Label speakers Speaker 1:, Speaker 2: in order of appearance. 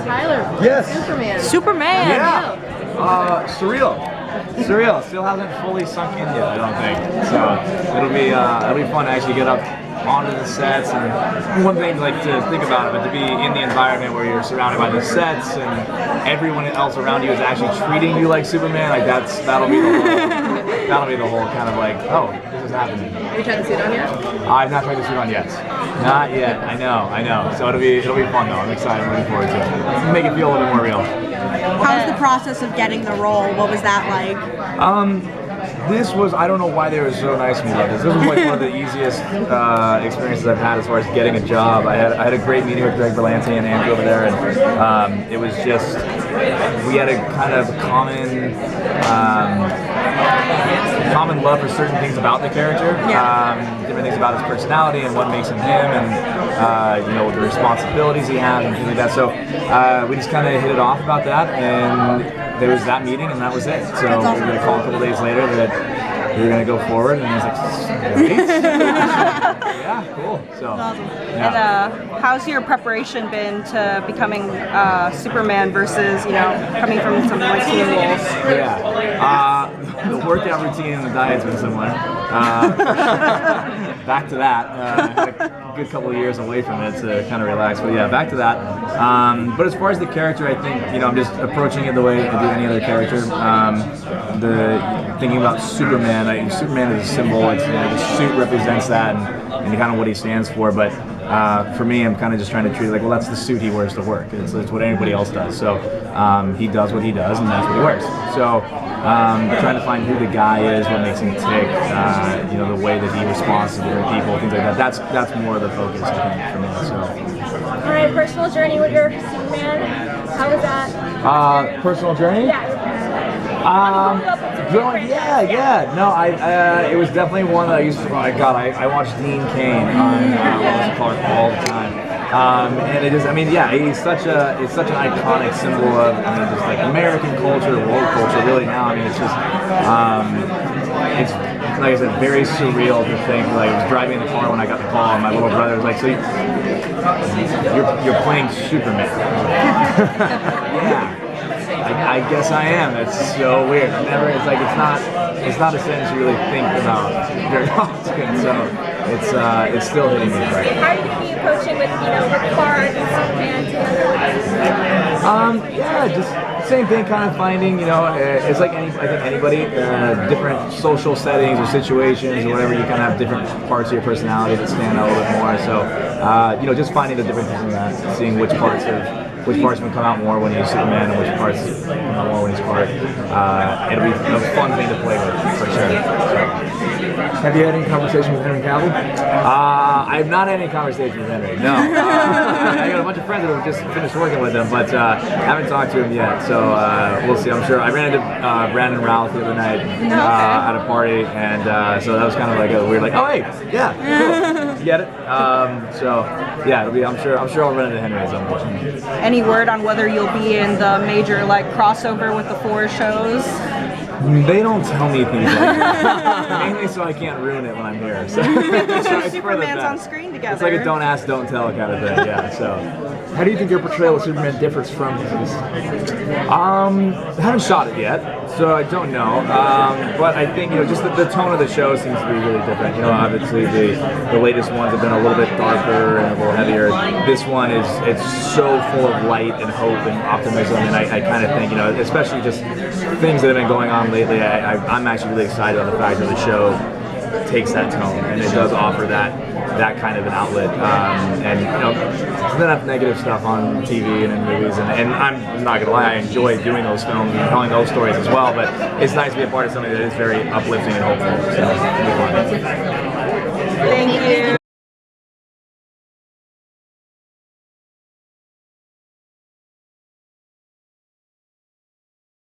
Speaker 1: Tyler.
Speaker 2: Yes.
Speaker 3: Superman.
Speaker 2: Yeah. Surreal. Still hasn't fully sunk in yet, I don't think. So it'll be fun to actually get up onto the sets, and one thing like to think about it, but to be in the environment where you're surrounded by the sets and everyone else around you is actually treating you like Superman, like that'll be the whole kind of like, oh, this is happening.
Speaker 1: Have you tried the suit on yet?
Speaker 2: I've not tried the suit on yet. Not yet. I know. So it'll be fun though. I'm excited. I'm looking forward to it. Make it feel a little bit more real.
Speaker 3: How was the process of getting the role? What was that like?
Speaker 2: This was, I don't know why they were so nice to me about this. This was like one of the easiest experiences I've had as far as getting a job. I had a great meeting with Greg Berlanti and Andrew over there, and it was just, we had a kind of common love for certain things about the character, different things about his personality and what makes him him, and the responsibilities he has and things like that. So we just kind of hit it off about that, and there was that meeting, and that was it. So we were going to call a couple days later that we were going to go forward, and I was like, great. Yeah, cool. So,
Speaker 3: awesome.
Speaker 2: Yeah.
Speaker 3: And how's your preparation been to becoming Superman versus, coming from something like Teen Wolf?
Speaker 2: Yeah. The workout routine and the diet's been similar. Back to that. I had a good couple of years away from it to kind of relax, but yeah, back to that. But as far as the character, I think I'm just approaching it the way I do any other character. Thinking about Superman, Superman is a symbol. The suit represents that and kind of what he stands for. But for me, I'm kind of just trying to treat it like, well, that's the suit he wears to work. It's what anybody else does. So he does what he does, and that's what he wears. So trying to find who the guy is, what makes him tick, the way that he responds to different people, things like that. That's more of the focus, I think, for me. So.
Speaker 4: All right, personal journey with your Superman. How was that?
Speaker 2: Personal journey?
Speaker 4: Yeah.
Speaker 2: No, it was definitely one that I used to. I watched Dean Cain on Lois Clark all the time. And it is, it's such an iconic symbol of, just like American culture, world culture, really now. It's just, it's, like I said, very surreal to think, like, I was driving in the car when I got the call, and my little brother was like, so you're playing Superman. Yeah. I guess I am. That's so weird. It's not a sentence you really think about very often. So it's still hitting me.
Speaker 4: How are you going to be approaching with Clark and Superman together?
Speaker 2: Just same thing. Kind of finding, it's like I think anybody, different social settings or situations or whatever. You kind of have different parts of your personality that stand out a little bit more. So just finding the differences in that, seeing which parts will come out more when he's Superman and which parts come out more when he's Clark. It'll be a fun thing to play with, for sure.
Speaker 5: Have you had any conversation with Henry Cavill?
Speaker 2: I have not had any conversation with Henry, no. I got a bunch of friends that have just finished working with him, but haven't talked to him yet, so we'll see. I'm sure. I ran into Brandon Routh the other night at a party, and so that was kind of like a weird, like, oh, hey, yeah, cool. You get it? So, yeah, it'll be, I'm sure I'll run into Henry at some point.
Speaker 3: Any word on whether you'll be in the major crossover with the 4 shows?
Speaker 2: They don't tell me things like that. Mainly so I can't ruin it when I'm here. So
Speaker 3: Superman's on screen together.
Speaker 2: It's like a don't ask, don't tell kind of thing, yeah. So
Speaker 5: how do you think your portrayal of Superman differs from his?
Speaker 2: I haven't shot it yet, so I don't know. But I think just the tone of the show seems to be really different. Obviously the latest ones have been a little bit darker and a little heavier. This one it's so full of light and hope and optimism, and I kind of think especially just things that have been going on lately. I'm actually really excited about the fact that the show takes that tone and it does offer that kind of an outlet. And there's enough negative stuff on TV and in movies, and I'm not gonna lie, I enjoy doing those films and telling those stories as well. But it's nice to be a part of something that is very uplifting and hopeful. So it'll be fun.